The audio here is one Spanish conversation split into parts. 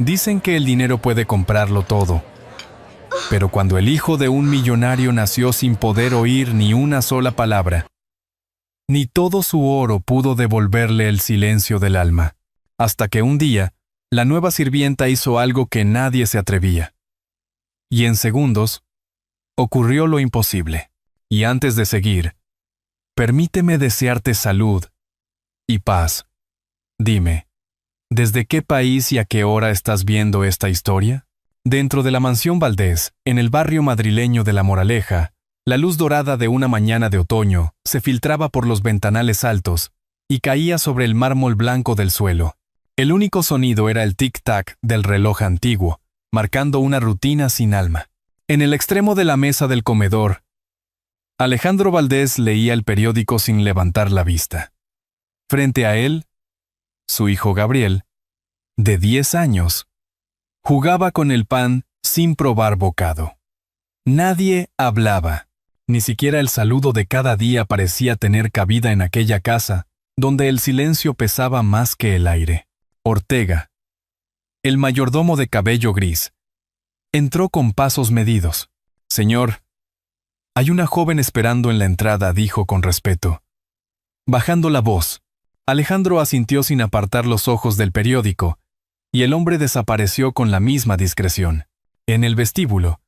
Dicen que el dinero puede comprarlo todo, pero cuando el hijo de un millonario nació sin poder oír ni una sola palabra, ni todo su oro pudo devolverle el silencio del alma, hasta que un día, la nueva sirvienta hizo algo que nadie se atrevía. Y en segundos, ocurrió lo imposible. Y antes de seguir, permíteme desearte salud y paz. Dime, ¿desde qué país y a qué hora estás viendo esta historia? Dentro de la mansión Valdés, en el barrio madrileño de La Moraleja, la luz dorada de una mañana de otoño se filtraba por los ventanales altos y caía sobre el mármol blanco del suelo. El único sonido era el tic-tac del reloj antiguo, marcando una rutina sin alma. En el extremo de la mesa del comedor, Alejandro Valdés leía el periódico sin levantar la vista. Frente a él, su hijo Gabriel, de 10 años, jugaba con el pan sin probar bocado. Nadie hablaba, ni siquiera el saludo de cada día parecía tener cabida en aquella casa, donde el silencio pesaba más que el aire. Ortega, el mayordomo de cabello gris, entró con pasos medidos. «Señor, hay una joven esperando en la entrada», dijo con respeto. Bajando la voz, Alejandro asintió sin apartar los ojos del periódico, y el hombre desapareció con la misma discreción. En el vestíbulo,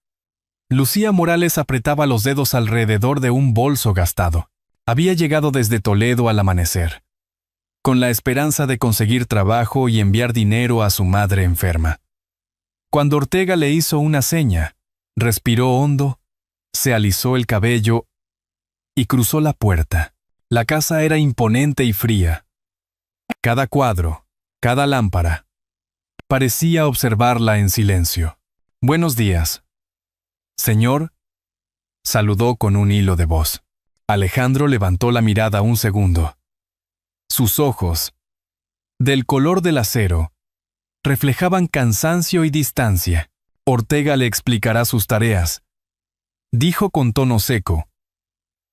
Lucía Morales apretaba los dedos alrededor de un bolso gastado. Había llegado desde Toledo al amanecer, con la esperanza de conseguir trabajo y enviar dinero a su madre enferma. Cuando Ortega le hizo una seña, respiró hondo, se alisó el cabello y cruzó la puerta. La casa era imponente y fría. Cada cuadro, cada lámpara, parecía observarla en silencio. «Buenos días, señor», saludó con un hilo de voz. Alejandro levantó la mirada un segundo. Sus ojos, del color del acero, reflejaban cansancio y distancia. «Ortega le explicará sus tareas», dijo con tono seco,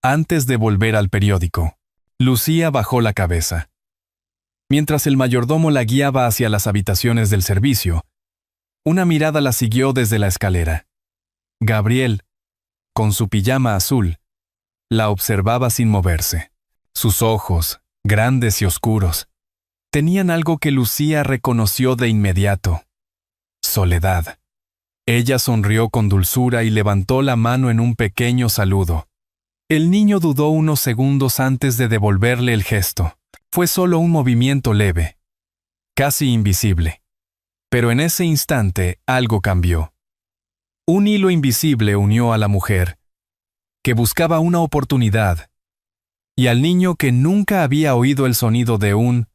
antes de volver al periódico. Lucía bajó la cabeza. Mientras el mayordomo la guiaba hacia las habitaciones del servicio, una mirada la siguió desde la escalera. Gabriel, con su pijama azul, la observaba sin moverse. Sus ojos, grandes y oscuros, tenían algo que Lucía reconoció de inmediato: soledad. Ella sonrió con dulzura y levantó la mano en un pequeño saludo. El niño dudó unos segundos antes de devolverle el gesto. Fue solo un movimiento leve, casi invisible. Pero en ese instante algo cambió. Un hilo invisible unió a la mujer, que buscaba una oportunidad, y al niño que nunca había oído el sonido de un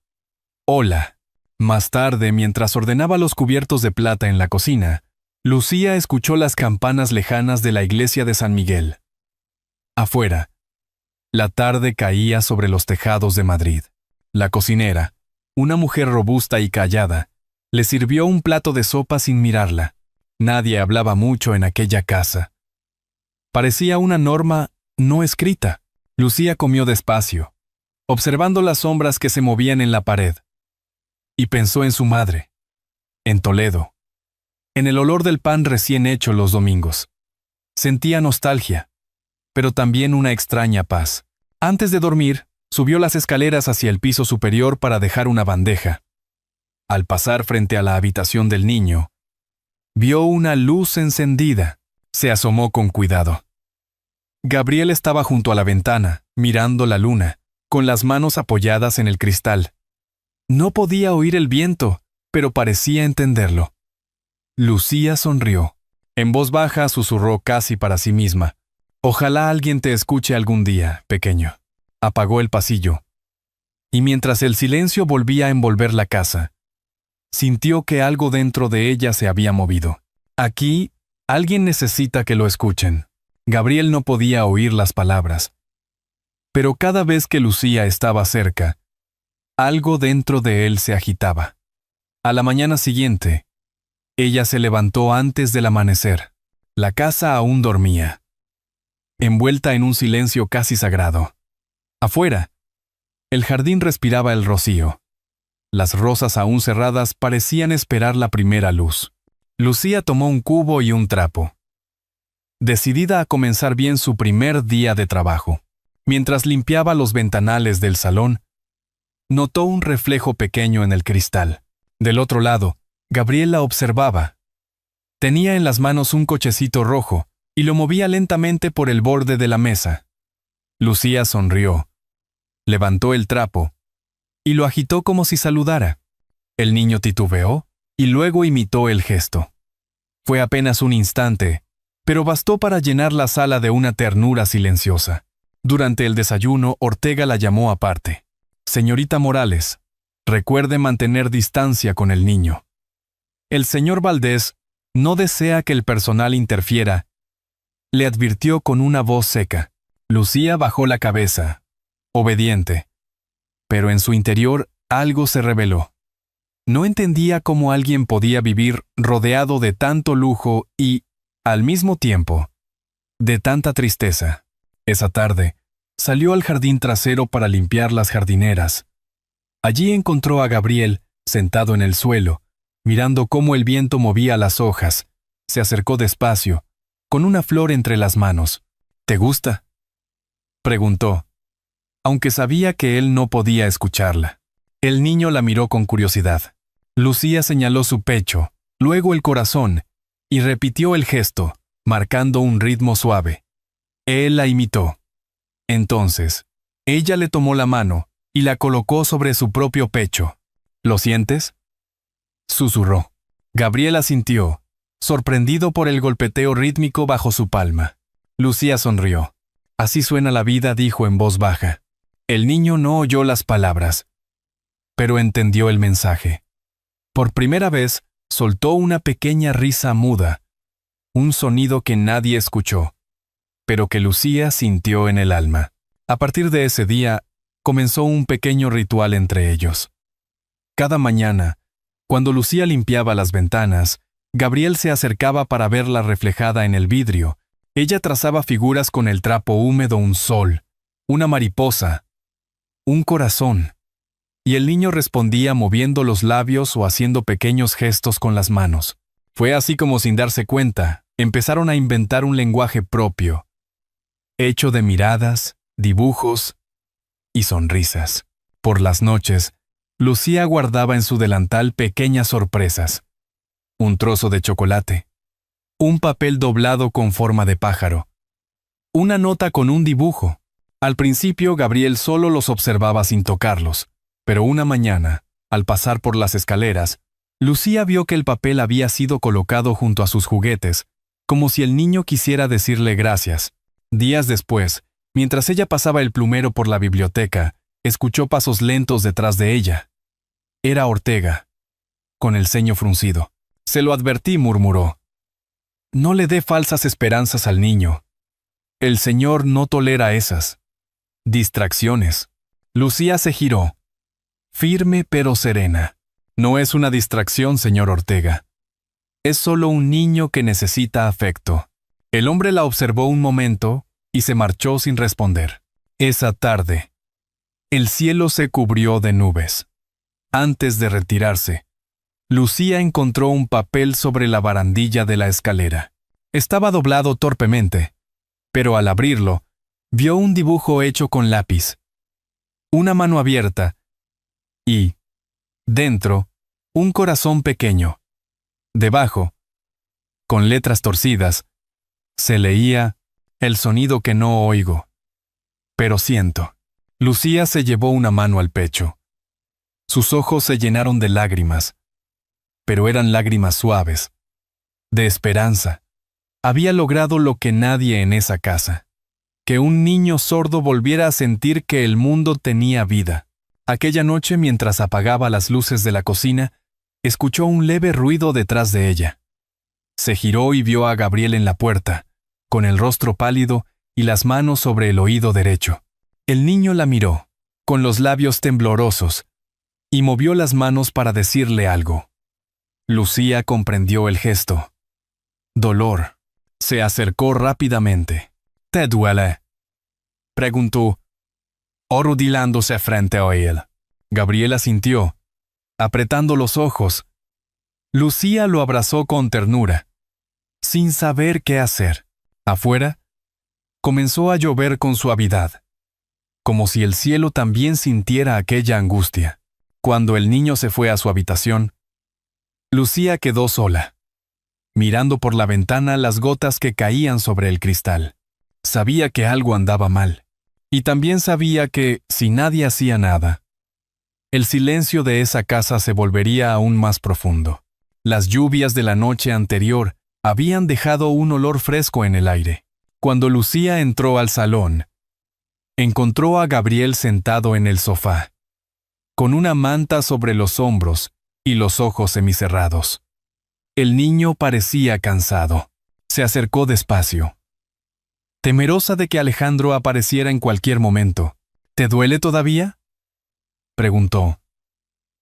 «hola». Más tarde, mientras ordenaba los cubiertos de plata en la cocina, Lucía escuchó las campanas lejanas de la iglesia de San Miguel. Afuera, la tarde caía sobre los tejados de Madrid. La cocinera, una mujer robusta y callada, le sirvió un plato de sopa sin mirarla. Nadie hablaba mucho en aquella casa. Parecía una norma no escrita. Lucía comió despacio, observando las sombras que se movían en la pared, y pensó en su madre, en Toledo, en el olor del pan recién hecho los domingos. Sentía nostalgia, pero también una extraña paz. Antes de dormir, subió las escaleras hacia el piso superior para dejar una bandeja. Al pasar frente a la habitación del niño, vio una luz encendida. Se asomó con cuidado. Gabriel estaba junto a la ventana, mirando la luna, con las manos apoyadas en el cristal. No podía oír el viento, pero parecía entenderlo. Lucía sonrió. En voz baja susurró casi para sí misma: «Ojalá alguien te escuche algún día, pequeño». Apagó el pasillo, y mientras el silencio volvía a envolver la casa, sintió que algo dentro de ella se había movido. Aquí, alguien necesita que lo escuchen. Gabriel no podía oír las palabras, pero cada vez que Lucía estaba cerca, algo dentro de él se agitaba. A la mañana siguiente, ella se levantó antes del amanecer. La casa aún dormía, envuelta en un silencio casi sagrado. Afuera, el jardín respiraba el rocío. Las rosas aún cerradas parecían esperar la primera luz. Lucía tomó un cubo y un trapo, decidida a comenzar bien su primer día de trabajo. Mientras limpiaba los ventanales del salón, notó un reflejo pequeño en el cristal. Del otro lado, Gabriel la observaba. Tenía en las manos un cochecito rojo y lo movía lentamente por el borde de la mesa. Lucía sonrió, levantó el trapo y lo agitó como si saludara. El niño titubeó y luego imitó el gesto. Fue apenas un instante, pero bastó para llenar la sala de una ternura silenciosa. Durante el desayuno, Ortega la llamó aparte. «Señorita Morales, recuerde mantener distancia con el niño. El señor Valdés no desea que el personal interfiera», le advirtió con una voz seca. Lucía bajó la cabeza, obediente, pero en su interior algo se reveló. No entendía cómo alguien podía vivir rodeado de tanto lujo y, al mismo tiempo, de tanta tristeza. Esa tarde, salió al jardín trasero para limpiar las jardineras. Allí encontró a Gabriel, sentado en el suelo, mirando cómo el viento movía las hojas. Se acercó despacio, con una flor entre las manos. «¿Te gusta?», preguntó, aunque sabía que él no podía escucharla. El niño la miró con curiosidad. Lucía señaló su pecho, luego el corazón, y repitió el gesto, marcando un ritmo suave. Él la imitó. Entonces, ella le tomó la mano y la colocó sobre su propio pecho. «¿Lo sientes?», susurró. Gabriel asintió, sorprendido por el golpeteo rítmico bajo su palma. Lucía sonrió. «Así suena la vida», dijo en voz baja. El niño no oyó las palabras, pero entendió el mensaje. Por primera vez, soltó una pequeña risa muda, un sonido que nadie escuchó, pero que Lucía sintió en el alma. A partir de ese día, comenzó un pequeño ritual entre ellos. Cada mañana, cuando Lucía limpiaba las ventanas, Gabriel se acercaba para verla reflejada en el vidrio. Ella trazaba figuras con el trapo húmedo: un sol, una mariposa, un corazón, y el niño respondía moviendo los labios o haciendo pequeños gestos con las manos. Fue así como, sin darse cuenta, empezaron a inventar un lenguaje propio, hecho de miradas, dibujos y sonrisas. Por las noches, Lucía guardaba en su delantal pequeñas sorpresas: un trozo de chocolate, un papel doblado con forma de pájaro, una nota con un dibujo. Al principio, Gabriel solo los observaba sin tocarlos, pero una mañana, al pasar por las escaleras, Lucía vio que el papel había sido colocado junto a sus juguetes, como si el niño quisiera decirle gracias. Días después, mientras ella pasaba el plumero por la biblioteca, escuchó pasos lentos detrás de ella. Era Ortega, con el ceño fruncido. «Se lo advertí», murmuró. «No le dé falsas esperanzas al niño. El Señor no tolera esas distracciones». Lucía se giró, firme pero serena. «No es una distracción, señor Ortega. Es solo un niño que necesita afecto». El hombre la observó un momento y se marchó sin responder. Esa tarde, el cielo se cubrió de nubes. Antes de retirarse, Lucía encontró un papel sobre la barandilla de la escalera. Estaba doblado torpemente, pero al abrirlo, vio un dibujo hecho con lápiz, una mano abierta y, dentro, un corazón pequeño. Debajo, con letras torcidas, se leía: «El sonido que no oigo, pero siento». Lucía se llevó una mano al pecho. Sus ojos se llenaron de lágrimas, pero eran lágrimas suaves, de esperanza. Había logrado lo que nadie en esa casa: que un niño sordo volviera a sentir que el mundo tenía vida. Aquella noche, mientras apagaba las luces de la cocina, escuchó un leve ruido detrás de ella. Se giró y vio a Gabriel en la puerta, con el rostro pálido y las manos sobre el oído derecho. El niño la miró, con los labios temblorosos, y movió las manos para decirle algo. Lucía comprendió el gesto. Dolor. Se acercó rápidamente. «¿Te duele?», preguntó, arrodillándose frente a él. Gabriel asintió, apretando los ojos. Lucía lo abrazó con ternura, sin saber qué hacer. Afuera, comenzó a llover con suavidad, como si el cielo también sintiera aquella angustia. Cuando el niño se fue a su habitación, Lucía quedó sola, mirando por la ventana las gotas que caían sobre el cristal. Sabía que algo andaba mal, y también sabía que, si nadie hacía nada, el silencio de esa casa se volvería aún más profundo. Las lluvias de la noche anterior habían dejado un olor fresco en el aire. Cuando Lucía entró al salón, encontró a Gabriel sentado en el sofá, con una manta sobre los hombros y los ojos semicerrados. El niño parecía cansado. Se acercó despacio, temerosa de que Alejandro apareciera en cualquier momento. ¿Te duele todavía?, preguntó,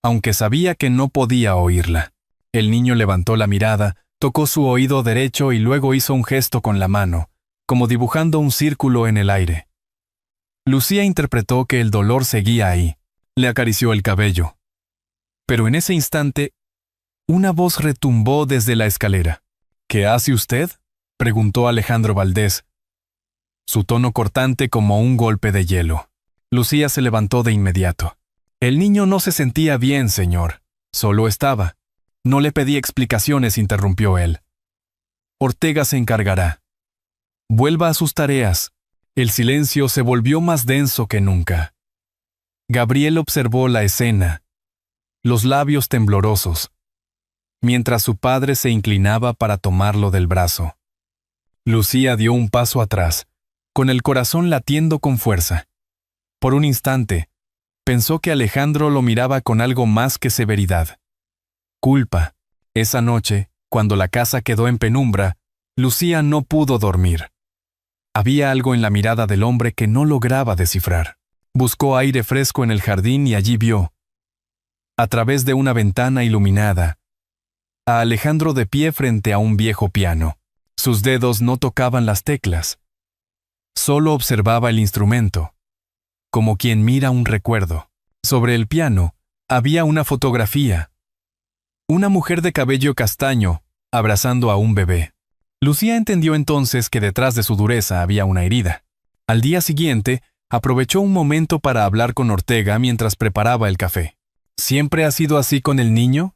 aunque sabía que no podía oírla. El niño levantó la mirada, tocó su oído derecho y luego hizo un gesto con la mano, como dibujando un círculo en el aire. Lucía interpretó que el dolor seguía ahí. Le acarició el cabello. Pero en ese instante, una voz retumbó desde la escalera. ¿Qué hace usted?, preguntó Alejandro Valdés, su tono cortante como un golpe de hielo. Lucía se levantó de inmediato. El niño no se sentía bien, señor. Solo estaba. No le pedí explicaciones, interrumpió él. Ortega se encargará. Vuelva a sus tareas. El silencio se volvió más denso que nunca. Gabriel observó la escena, los labios temblorosos, mientras su padre se inclinaba para tomarlo del brazo. Lucía dio un paso atrás, con el corazón latiendo con fuerza. Por un instante, pensó que Alejandro lo miraba con algo más que severidad. Culpa. Esa noche, cuando la casa quedó en penumbra, Lucía no pudo dormir. Había algo en la mirada del hombre que no lograba descifrar. Buscó aire fresco en el jardín y allí vio, a través de una ventana iluminada, a Alejandro de pie frente a un viejo piano. Sus dedos no tocaban las teclas. Solo observaba el instrumento, como quien mira un recuerdo. Sobre el piano había una fotografía. Una mujer de cabello castaño, abrazando a un bebé. Lucía entendió entonces que detrás de su dureza había una herida. Al día siguiente, aprovechó un momento para hablar con Ortega mientras preparaba el café. ¿Siempre ha sido así con el niño?,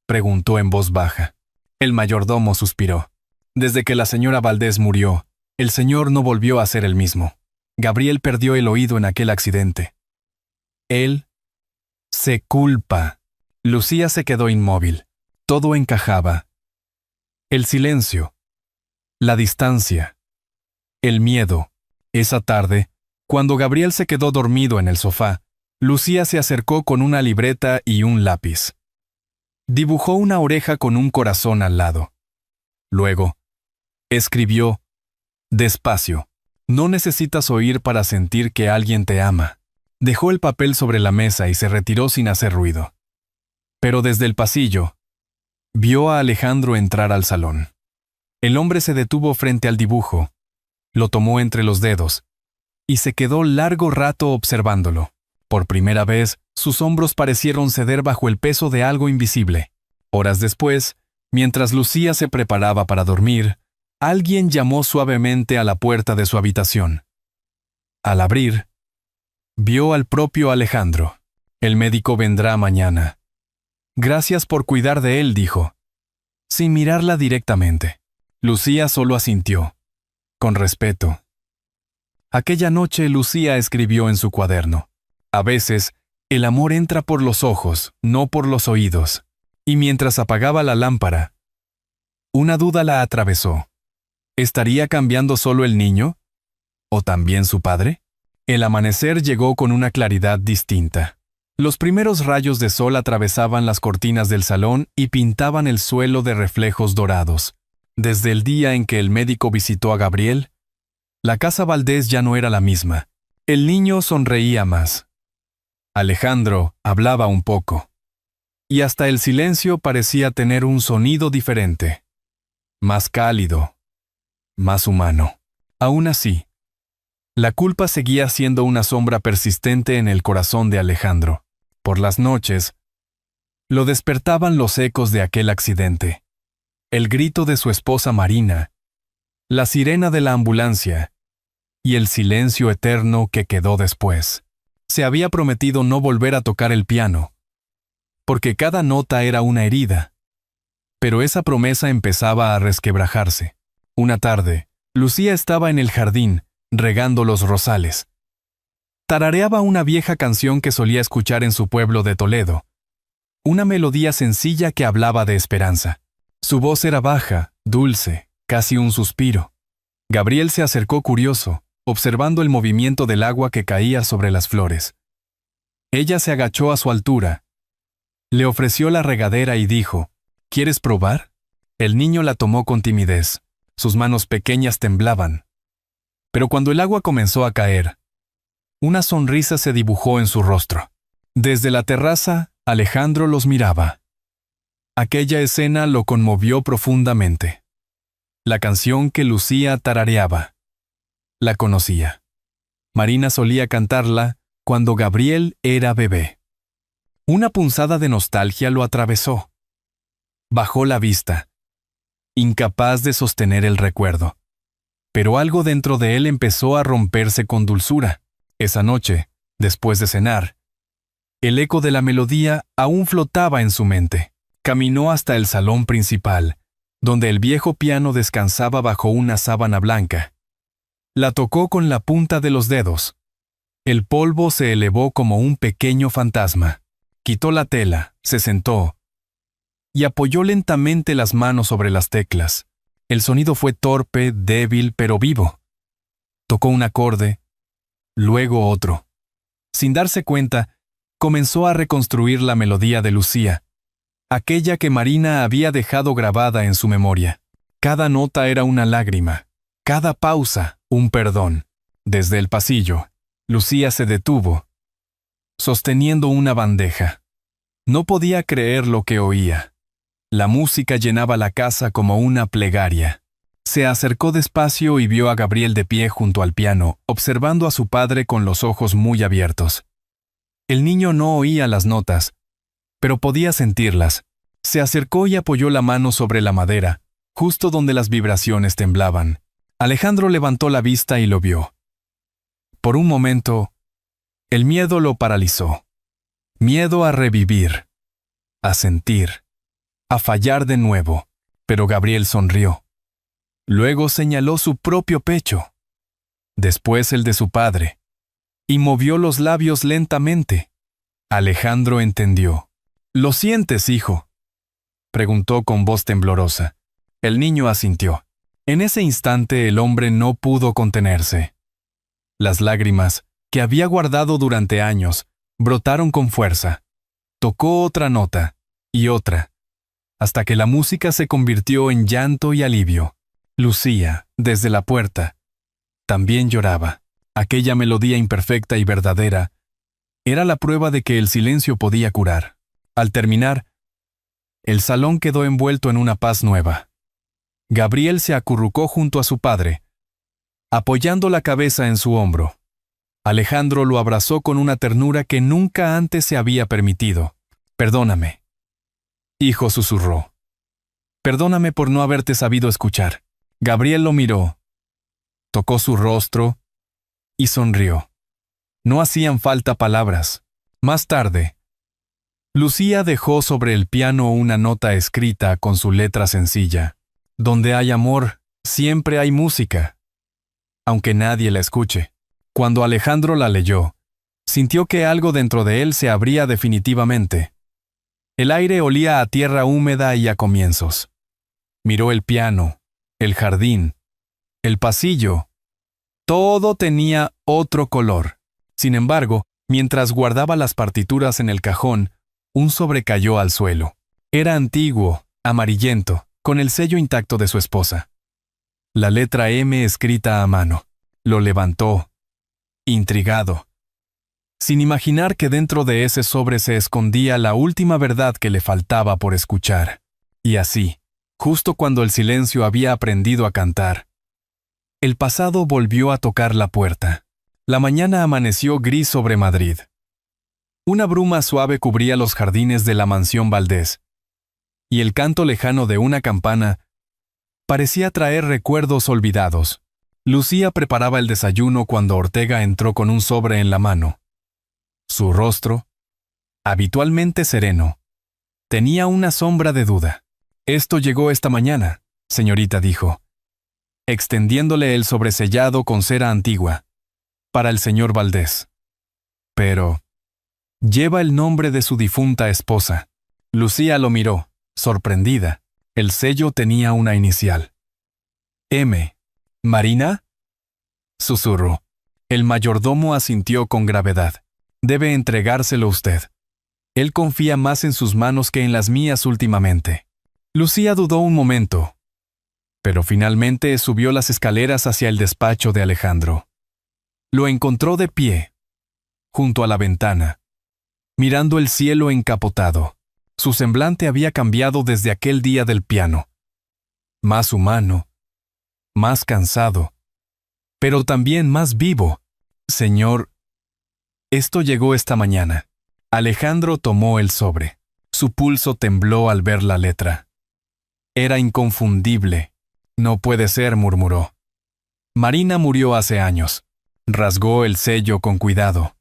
preguntó en voz baja. El mayordomo suspiró. Desde que la señora Valdés murió, el señor no volvió a ser el mismo. Gabriel perdió el oído en aquel accidente. Él se culpa. Lucía se quedó inmóvil. Todo encajaba. El silencio, la distancia, el miedo. Esa tarde, cuando Gabriel se quedó dormido en el sofá, Lucía se acercó con una libreta y un lápiz. Dibujó una oreja con un corazón al lado. Luego, escribió, despacio, no necesitas oír para sentir que alguien te ama. Dejó el papel sobre la mesa y se retiró sin hacer ruido. Pero desde el pasillo, vio a Alejandro entrar al salón. El hombre se detuvo frente al dibujo, lo tomó entre los dedos, y se quedó largo rato observándolo. Por primera vez, sus hombros parecieron ceder bajo el peso de algo invisible. Horas después, mientras Lucía se preparaba para dormir, alguien llamó suavemente a la puerta de su habitación. Al abrir, vio al propio Alejandro. El médico vendrá mañana. Gracias por cuidar de él, dijo, sin mirarla directamente. Lucía solo asintió, con respeto. Aquella noche Lucía escribió en su cuaderno. A veces, el amor entra por los ojos, no por los oídos. Y mientras apagaba la lámpara, una duda la atravesó. ¿Estaría cambiando solo el niño? ¿O también su padre? El amanecer llegó con una claridad distinta. Los primeros rayos de sol atravesaban las cortinas del salón y pintaban el suelo de reflejos dorados. Desde el día en que el médico visitó a Gabriel, la casa Valdés ya no era la misma. El niño sonreía más. Alejandro hablaba un poco. Y hasta el silencio parecía tener un sonido diferente. Más cálido. Más humano. Aún así, la culpa seguía siendo una sombra persistente en el corazón de Alejandro. Por las noches, Lo despertaban los ecos de aquel accidente, el grito de su esposa Marina, la sirena de la ambulancia y el silencio eterno que quedó después. Se había prometido no volver a tocar el piano, porque cada nota era una herida. Pero esa promesa empezaba a resquebrajarse. Una tarde, Lucía estaba en el jardín, regando los rosales. Tarareaba una vieja canción que solía escuchar en su pueblo de Toledo, una melodía sencilla que hablaba de esperanza. Su voz era baja, dulce, casi un suspiro. Gabriel se acercó curioso, observando el movimiento del agua que caía sobre las flores. Ella se agachó a su altura. Le ofreció la regadera y dijo, ¿quieres probar? El niño la tomó con timidez. Sus manos pequeñas temblaban. Pero cuando el agua comenzó a caer, una sonrisa se dibujó en su rostro. Desde la terraza, Alejandro los miraba. Aquella escena lo conmovió profundamente. La canción que Lucía tarareaba. La conocía. Marina solía cantarla cuando Gabriel era bebé. Una punzada de nostalgia lo atravesó. Bajó la vista, incapaz de sostener el recuerdo. Pero algo dentro de él empezó a romperse con dulzura. Esa noche, después de cenar, el eco de la melodía aún flotaba en su mente. Caminó hasta el salón principal, donde el viejo piano descansaba bajo una sábana blanca. La tocó con la punta de los dedos. El polvo se elevó como un pequeño fantasma. Quitó la tela, se sentó y apoyó lentamente las manos sobre las teclas. El sonido fue torpe, débil, pero vivo. Tocó un acorde, luego otro. Sin darse cuenta, comenzó a reconstruir la melodía de Lucía, aquella que Marina había dejado grabada en su memoria. Cada nota era una lágrima, cada pausa un perdón. Desde el pasillo, Lucía se detuvo, sosteniendo una bandeja. No podía creer lo que oía. La música llenaba la casa como una plegaria. Se acercó despacio y vio a Gabriel de pie junto al piano, observando a su padre con los ojos muy abiertos. El niño no oía las notas, pero podía sentirlas. Se acercó y apoyó la mano sobre la madera, justo donde las vibraciones temblaban. Alejandro levantó la vista y lo vio. Por un momento, el miedo lo paralizó. Miedo a revivir, a sentir, a fallar de nuevo. Pero Gabriel sonrió. Luego señaló su propio pecho, después el de su padre, y movió los labios lentamente. Alejandro entendió. ¿Lo sientes, hijo?, preguntó con voz temblorosa. El niño asintió. En ese instante el hombre no pudo contenerse. Las lágrimas, que había guardado durante años, brotaron con fuerza. Tocó otra nota, y otra, hasta que la música se convirtió en llanto y alivio. Lucía, desde la puerta, también lloraba. Aquella melodía imperfecta y verdadera era la prueba de que el silencio podía curar. Al terminar, el salón quedó envuelto en una paz nueva. Gabriel se acurrucó junto a su padre, apoyando la cabeza en su hombro. Alejandro lo abrazó con una ternura que nunca antes se había permitido. «Perdóname», hijo, susurró. «Perdóname por no haberte sabido escuchar». Gabriel lo miró, tocó su rostro y sonrió. No hacían falta palabras. Más tarde, Lucía dejó sobre el piano una nota escrita con su letra sencilla. Donde hay amor, siempre hay música, aunque nadie la escuche. Cuando Alejandro la leyó, sintió que algo dentro de él se abría definitivamente. El aire olía a tierra húmeda y a comienzos. Miró el piano, el jardín, el pasillo. Todo tenía otro color. Sin embargo, mientras guardaba las partituras en el cajón, un sobre cayó al suelo. Era antiguo, amarillento, con el sello intacto de su esposa. La letra M escrita a mano. Lo levantó, intrigado, sin imaginar que dentro de ese sobre se escondía la última verdad que le faltaba por escuchar. Y así, justo cuando el silencio había aprendido a cantar, el pasado volvió a tocar la puerta. La mañana amaneció gris sobre Madrid. Una bruma suave cubría los jardines de la mansión Valdés, y el canto lejano de una campana parecía traer recuerdos olvidados. Lucía preparaba el desayuno cuando Ortega entró con un sobre en la mano. Su rostro, habitualmente sereno, tenía una sombra de duda. «Esto llegó esta mañana», señorita dijo, extendiéndole el sobresellado con cera antigua. «Para el señor Valdés. Pero lleva el nombre de su difunta esposa». Lucía lo miró, sorprendida. El sello tenía una inicial. «M. ¿Marina?», susurró. El mayordomo asintió con gravedad. «Debe entregárselo usted. Él confía más en sus manos que en las mías últimamente». Lucía dudó un momento, pero finalmente subió las escaleras hacia el despacho de Alejandro. Lo encontró de pie, junto a la ventana, mirando el cielo encapotado. Su semblante había cambiado desde aquel día del piano. Más humano, más cansado, pero también más vivo. «Señor, esto llegó esta mañana». Alejandro tomó el sobre. Su pulso tembló al ver la letra. Era inconfundible. «No puede ser», murmuró. «Marina murió hace años». Rasgó el sello con cuidado.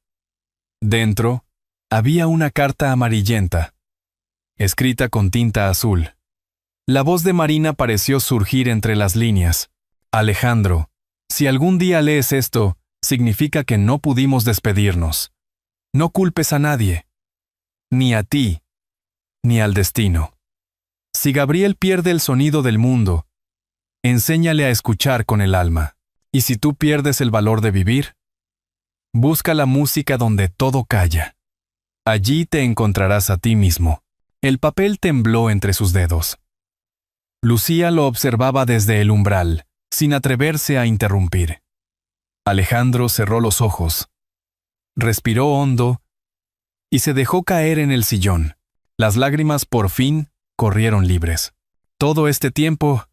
Dentro había una carta amarillenta, escrita con tinta azul. La voz de Marina pareció surgir entre las líneas. «Alejandro, si algún día lees esto, significa que no pudimos despedirnos. No culpes a nadie, ni a ti, ni al destino. Si Gabriel pierde el sonido del mundo, enséñale a escuchar con el alma. Y si tú pierdes el valor de vivir, busca la música donde todo calla. Allí te encontrarás a ti mismo». El papel tembló entre sus dedos. Lucía lo observaba desde el umbral, sin atreverse a interrumpir. Alejandro cerró los ojos, respiró hondo y se dejó caer en el sillón. Las lágrimas por fin corrieron libres. «Todo este tiempo,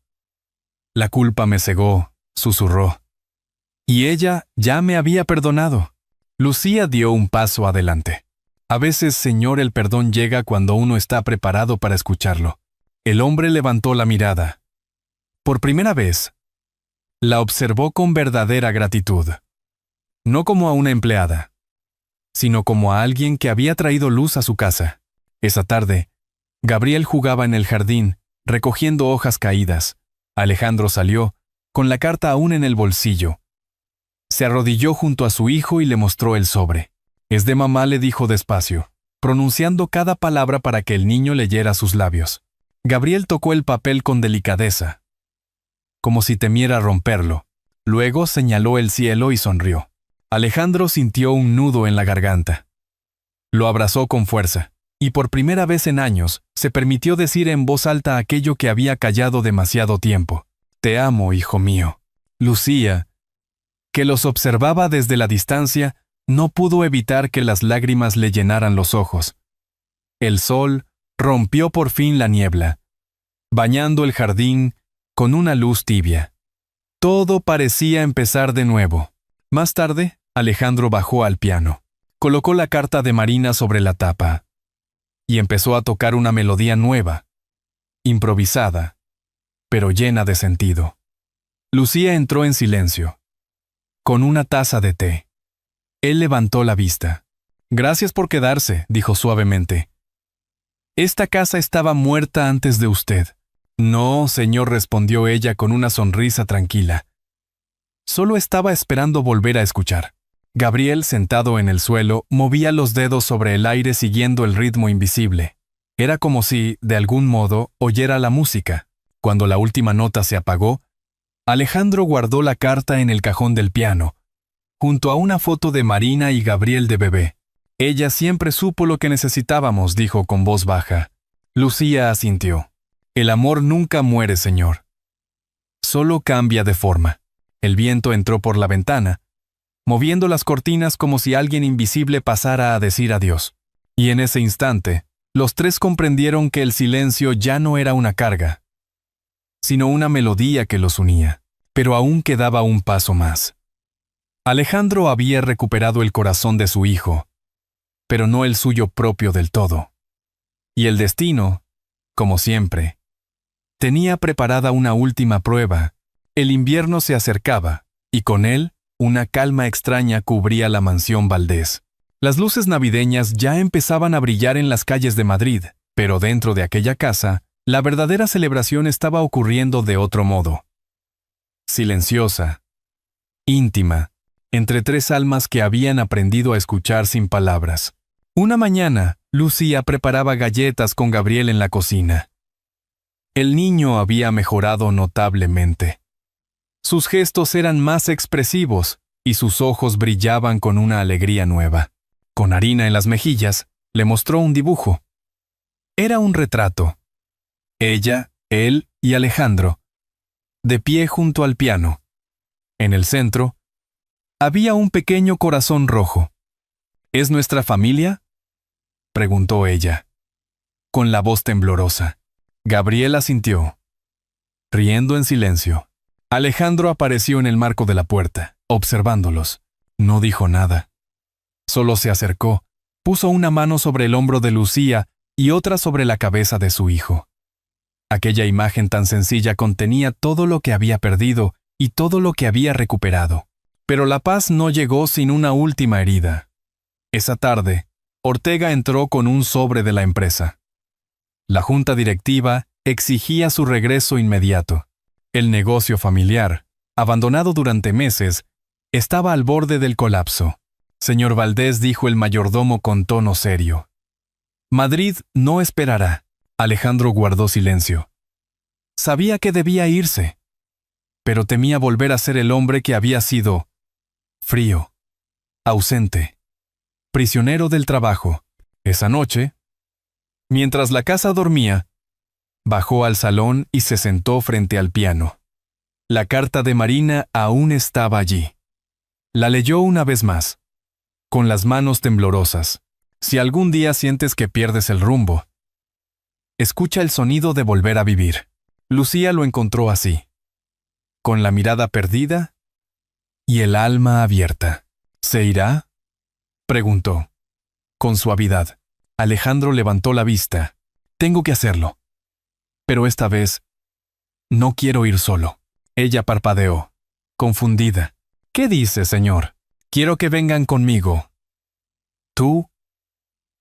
la culpa me cegó», susurró. «Y ella ya me había perdonado». Lucía dio un paso adelante. A veces, señor, el perdón llega cuando uno está preparado para escucharlo. El hombre levantó la mirada. Por primera vez, la observó con verdadera gratitud. No como a una empleada, sino como a alguien que había traído luz a su casa. Esa tarde, Gabriel jugaba en el jardín, recogiendo hojas caídas. Alejandro salió, con la carta aún en el bolsillo. Se arrodilló junto a su hijo y le mostró el sobre. «Es de mamá», le dijo despacio, pronunciando cada palabra para que el niño leyera sus labios. Gabriel tocó el papel con delicadeza, como si temiera romperlo. Luego señaló el cielo y sonrió. Alejandro sintió un nudo en la garganta. Lo abrazó con fuerza, y por primera vez en años se permitió decir en voz alta aquello que había callado demasiado tiempo. «Te amo, hijo mío». Lucía, que los observaba desde la distancia, no pudo evitar que las lágrimas le llenaran los ojos. El sol rompió por fin la niebla, bañando el jardín con una luz tibia. Todo parecía empezar de nuevo. Más tarde, Alejandro bajó al piano, colocó la carta de Marina sobre la tapa y empezó a tocar una melodía nueva, improvisada, pero llena de sentido. Lucía entró en silencio, con una taza de té. Él levantó la vista. «Gracias por quedarse», dijo suavemente. «Esta casa estaba muerta antes de usted». «No, señor», respondió ella con una sonrisa tranquila. «Solo estaba esperando volver a escuchar». Gabriel, sentado en el suelo, movía los dedos sobre el aire siguiendo el ritmo invisible. Era como si, de algún modo, oyera la música. Cuando la última nota se apagó, Alejandro guardó la carta en el cajón del piano, junto a una foto de Marina y Gabriel de bebé. «Ella siempre supo lo que necesitábamos», dijo con voz baja. Lucía asintió. «El amor nunca muere, señor. Solo cambia de forma». El viento entró por la ventana, moviendo las cortinas como si alguien invisible pasara a decir adiós. Y en ese instante, los tres comprendieron que el silencio ya no era una carga, sino una melodía que los unía. Pero aún quedaba un paso más. Alejandro había recuperado el corazón de su hijo, pero no el suyo propio del todo. Y el destino, como siempre, tenía preparada una última prueba. El invierno se acercaba, y con él, una calma extraña cubría la mansión Valdés. Las luces navideñas ya empezaban a brillar en las calles de Madrid, pero dentro de aquella casa, la verdadera celebración estaba ocurriendo de otro modo. Silenciosa, íntima, entre tres almas que habían aprendido a escuchar sin palabras. Una mañana, Lucía preparaba galletas con Gabriel en la cocina. El niño había mejorado notablemente. Sus gestos eran más expresivos y sus ojos brillaban con una alegría nueva. Con harina en las mejillas, le mostró un dibujo. Era un retrato. Ella, él y Alejandro, de pie junto al piano. En el centro, había un pequeño corazón rojo. ¿Es nuestra familia?, preguntó ella, con la voz temblorosa. Gabriel asintió, riendo en silencio. Alejandro apareció en el marco de la puerta, observándolos. No dijo nada. Solo se acercó, puso una mano sobre el hombro de Lucía y otra sobre la cabeza de su hijo. Aquella imagen tan sencilla contenía todo lo que había perdido y todo lo que había recuperado. Pero la paz no llegó sin una última herida. Esa tarde, Ortega entró con un sobre de la empresa. La junta directiva exigía su regreso inmediato. El negocio familiar, abandonado durante meses, estaba al borde del colapso. Señor Valdés, dijo el mayordomo con tono serio. Madrid no esperará. Alejandro guardó silencio. Sabía que debía irse, pero temía volver a ser el hombre que había sido: frío, ausente, prisionero del trabajo. Esa noche, mientras la casa dormía, bajó al salón y se sentó frente al piano. La carta de Marina aún estaba allí. La leyó una vez más, con las manos temblorosas. Si algún día sientes que pierdes el rumbo, escucha el sonido de volver a vivir. Lucía lo encontró así, con la mirada perdida y el alma abierta. ¿Se irá?, preguntó, con suavidad. Alejandro levantó la vista. Tengo que hacerlo. Pero esta vez, no quiero ir solo. Ella parpadeó, confundida. ¿Qué dice, señor? Quiero que vengan conmigo. Tú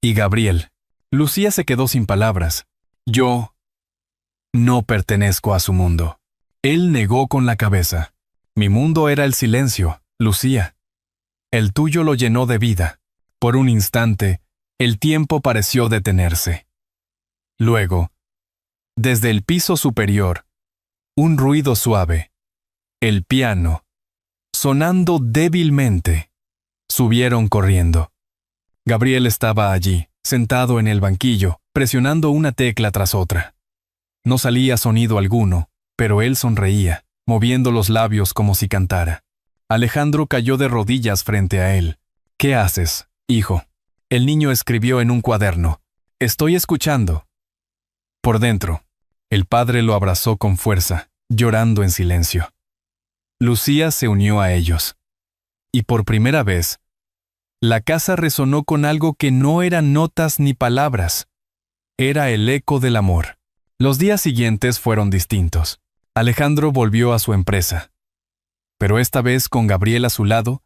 y Gabriel. Lucía se quedó sin palabras. Yo no pertenezco a su mundo. Él negó con la cabeza. Mi mundo era el silencio, Lucía. El tuyo lo llenó de vida. Por un instante, el tiempo pareció detenerse. Luego, desde el piso superior, un ruido suave, el piano, sonando débilmente, subieron corriendo. Gabriel estaba allí, sentado en el banquillo, presionando una tecla tras otra. No salía sonido alguno, pero él sonreía, moviendo los labios como si cantara. Alejandro cayó de rodillas frente a él. ¿Qué haces, hijo? El niño escribió en un cuaderno. Estoy escuchando. Por dentro, el padre lo abrazó con fuerza, llorando en silencio. Lucía se unió a ellos. Y por primera vez, la casa resonó con algo que no eran notas ni palabras. Era el eco del amor. Los días siguientes fueron distintos. Alejandro volvió a su empresa, pero esta vez con Gabriel a su lado,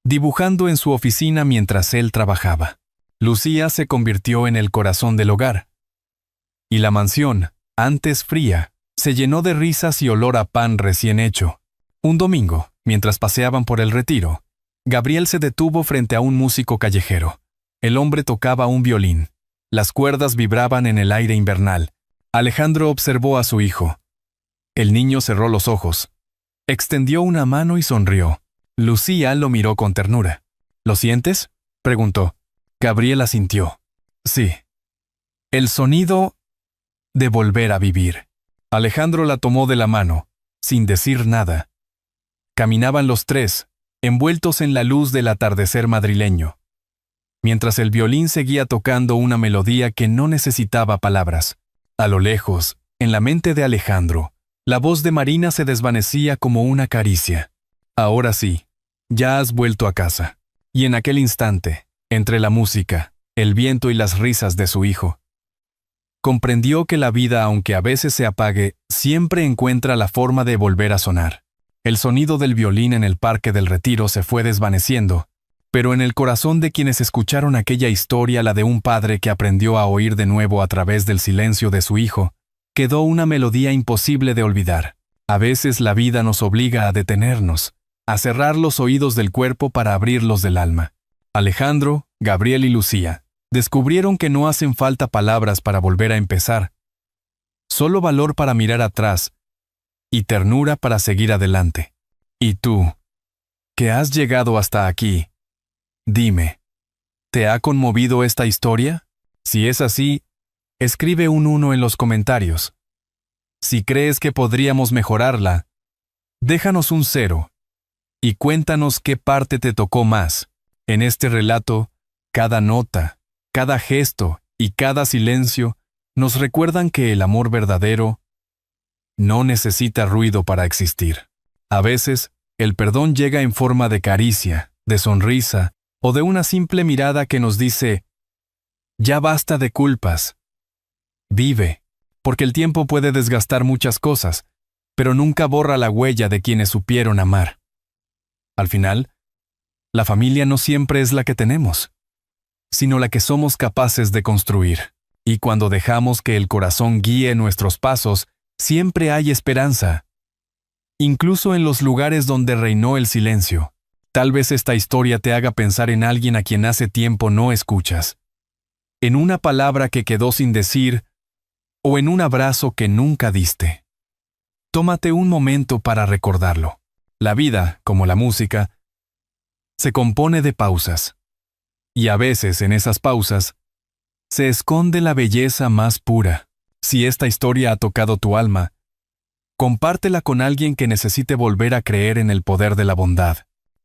dibujando en su oficina mientras él trabajaba. Lucía se convirtió en el corazón del hogar. Y la mansión, antes fría, se llenó de risas y olor a pan recién hecho. Un domingo, mientras paseaban por el Retiro, Gabriel se detuvo frente a un músico callejero. El hombre tocaba un violín. Las cuerdas vibraban en el aire invernal. Alejandro observó a su hijo. El niño cerró los ojos, extendió una mano y sonrió. Lucía lo miró con ternura. ¿Lo sientes?, preguntó. Gabriel asintió. Sí. El sonido de volver a vivir. Alejandro la tomó de la mano, sin decir nada. Caminaban los tres, envueltos en la luz del atardecer madrileño, mientras el violín seguía tocando una melodía que no necesitaba palabras. A lo lejos, en la mente de Alejandro, la voz de Marina se desvanecía como una caricia. Ahora sí, ya has vuelto a casa. Y en aquel instante, entre la música, el viento y las risas de su hijo. Comprendió que la vida, aunque a veces se apague, siempre encuentra la forma de volver a sonar. El sonido del violín en el Parque del Retiro se fue desvaneciendo, pero en el corazón de quienes escucharon aquella historia, la de un padre que aprendió a oír de nuevo a través del silencio de su hijo, quedó una melodía imposible de olvidar. A veces la vida nos obliga a detenernos, a cerrar los oídos del cuerpo para abrirlos del alma. Alejandro, Gabriel y Lucía descubrieron que no hacen falta palabras para volver a empezar, solo valor para mirar atrás y ternura para seguir adelante. ¿Y tú, que has llegado hasta aquí? Dime, ¿te ha conmovido esta historia? Si es así, escribe un 1 en los comentarios. Si crees que podríamos mejorarla, déjanos un 0 y cuéntanos qué parte te tocó más. En este relato, cada nota, cada gesto y cada silencio nos recuerdan que el amor verdadero no necesita ruido para existir. A veces, el perdón llega en forma de caricia, de sonrisa o de una simple mirada que nos dice: ya basta de culpas. Vive, porque el tiempo puede desgastar muchas cosas, pero nunca borra la huella de quienes supieron amar. Al final, la familia no siempre es la que tenemos, sino la que somos capaces de construir. Y cuando dejamos que el corazón guíe nuestros pasos, siempre hay esperanza. Incluso en los lugares donde reinó el silencio. Tal vez esta historia te haga pensar en alguien a quien hace tiempo no escuchas, en una palabra que quedó sin decir, o en un abrazo que nunca diste. Tómate un momento para recordarlo. La vida, como la música, se compone de pausas. Y a veces en esas pausas se esconde la belleza más pura. Si esta historia ha tocado tu alma, compártela con alguien que necesite volver a creer en el poder de la bondad.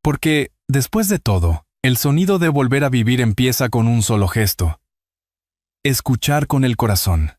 Porque, después de todo, el sonido de volver a vivir empieza con un solo gesto: escuchar con el corazón.